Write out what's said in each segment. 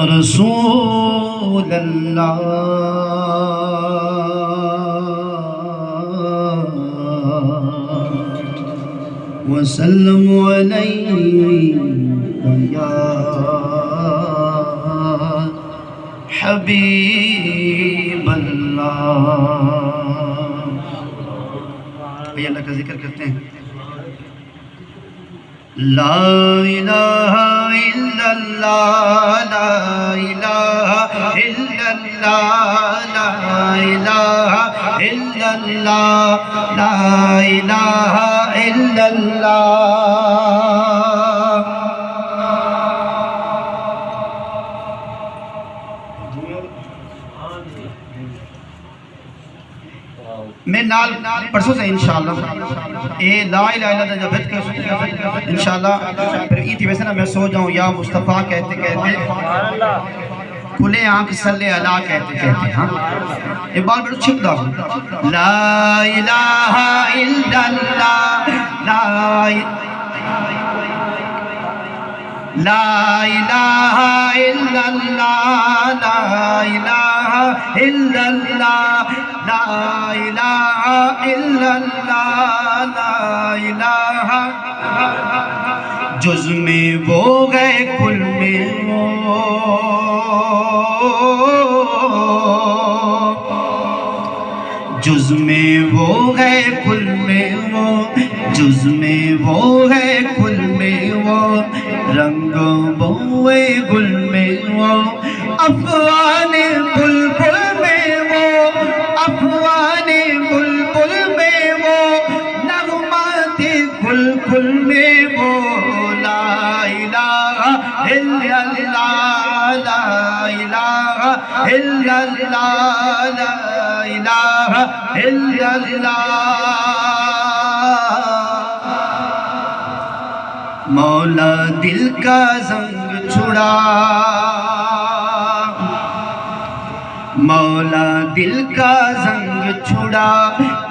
رسول اللہ وسلم علیک یا حبیب اللہ. بھئی اللہ کا ذکر کرتے ہیں. لا الہ الا اللہ لا الہ الا اللہ لا الہ الا اللہ لا الہ الا اللہ. میں نال پرسوں سے انشاءاللہ اے لا الہ الا اللہ جب کے انشاءاللہ پھر ایتی ویسے نا میں سو جاؤں یا مصطفیٰ کہتے کہتے کھلے آنکھ صلی اللہ کہتے کہتے ہاں یہ بات بڑا چھپ دا ہوں. لا الہ الا اللہ لا الہ الا اللہ لا الہ الا اللہ لا الہ الا اللہ لا الہ. جز میں وہ گئے کل میں وہ جز میں وہ ہے کل میں وہ جز میں وہ ہے کل میں وہ رنگ بوئے گل میں وہ افغان بلبل میں وہ افغان بلبل میں وہ نغمات گل گل میں وہ لا الہ الا اللہ لا الہ الا اللہ لا الہ الا اللہ. مولا دل کا زنگ چھڑا مولا دل کا زنگ چھڑا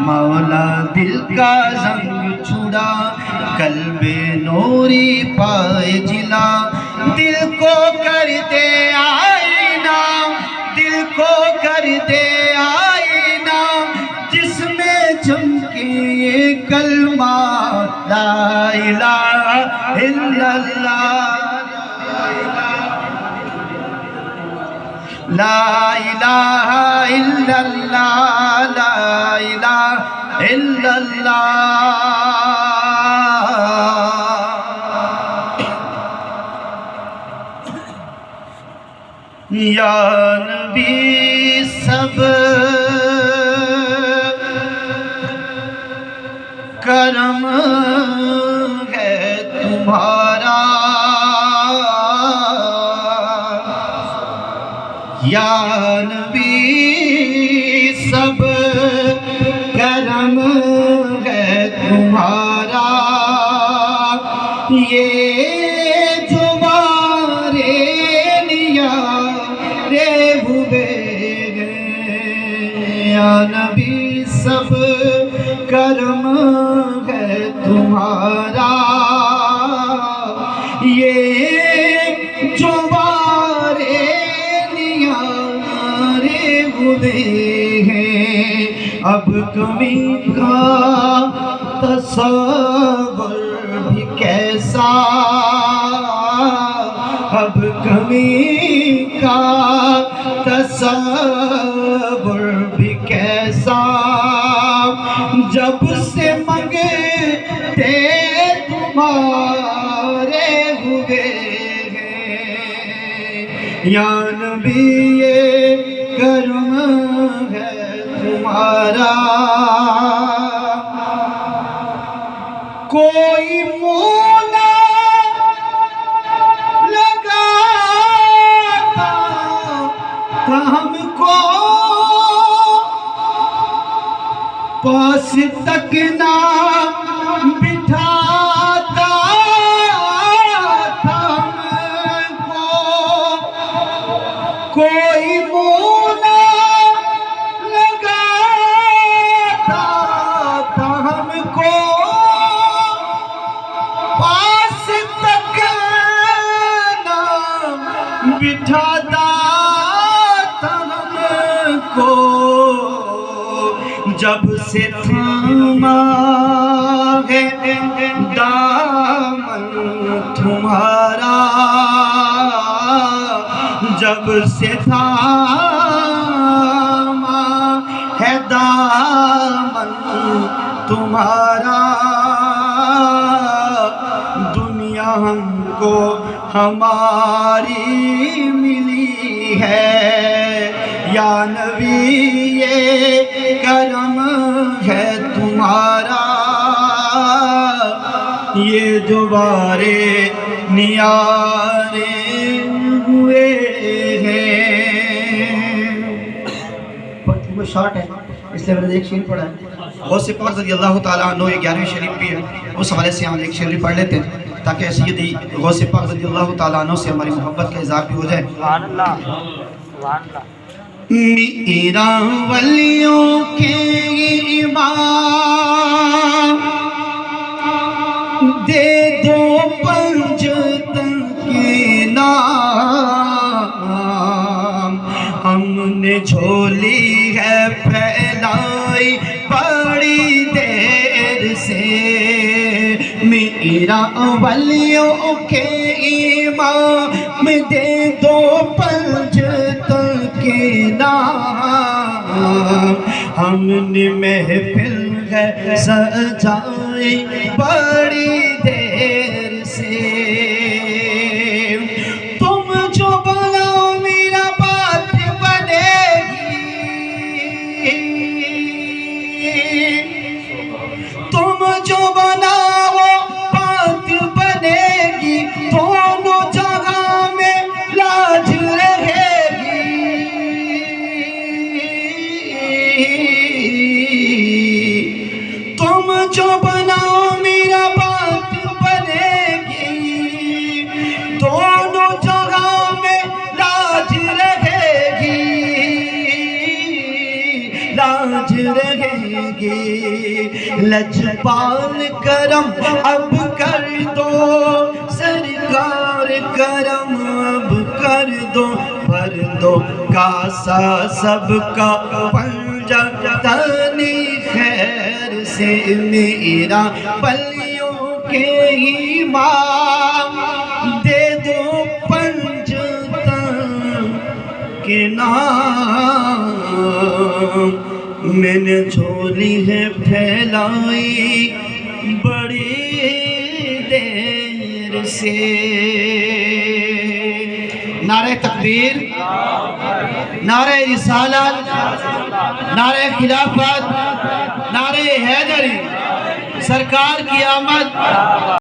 مولا دل کا زنگ چھڑا قلب نوری پائے جلا دل کو کر دے آئینہ دل کو کر دے آئینہ جس میں چمکے یہ کلمہ لا الہ الا اللہ لا الہ الا اللہ لا الہ الا اللہ. یا نبی سب کرم ہے تمہارا یا نبی سب کرم ہے تمہارا یہ جو مارے لیا رے ہوئے یا نبی سب کرم ہے تمہارا یہ جو مارے ہوئے ہیں اب کمی کا تصور بھی کیسا اب کمی کا تصور بھی کیسا جب سے منگتے تمہارے ہوئے ہیں یا نبی یہ کرم ہے تمہارا. کوئی مولا لگاتا تھا ہم کو پاس تک نہ بٹھاتا تھا ہم کو کوئی مولا لگاتا تھا ہم کو بٹھاتا تھا ہم کو جب سے تھاما ہے دامن تمہارا، جب سے تھاما ہے دامن تمہارا، دنیا ہم کو ہماری ملی ہے، یا نبی یہ کرم ہے تمہارا، یہ جو بارے نیارے ہوئے ہیں۔ وقت وہ شارٹ ہے اس لیے میں نے ایک شعر پڑھا ہے، غوث پاک رضی اللہ تعالیٰ عنہ، یہ 11ویں شریف بھی ہے، اس حوالے سے ہم ایک شعر پڑھ لیتے ہیں تاکہ سیدی غوث پاک رضی اللہ تعالیٰ عنہ سے ہماری محبت کا اظہار بھی ہو جائے۔ سبحان اللہ سبحان اللہ۔ میرا ولیوں کے امام دے دو پنجتن کے نام، ہم نے جھولی ہے پھیلائی بڑی دیر سے، میرا ولیوں کے امام دے دو پنجتن کے نام، ہم نے محفل ہے سجائی بڑی دیر سے، تم جو بناؤ میرا بات بنے گی، تم جو بناؤ بات بنے گی، دونوں جگہ میں لاج رہے گی، تم جو بناؤ میرا بات بنے گی، دونوں جگہ میں لاج رہے گی، لاج رہے گی، لجپال کرم اب کر دو سرکار کرم اب کر دو، بھر دو کاسا سب کا پنجہ تانی خیر سے، میرا ولیوں کے امام دے دو پنجتن کے نام، میں نے جھولی ہے پھیلائی بڑی دیر سے۔ نعرہ تکبیر، نعرہ رسالت، نعرہ خلافت، نعرہ حیدری، سرکار کی آمد۔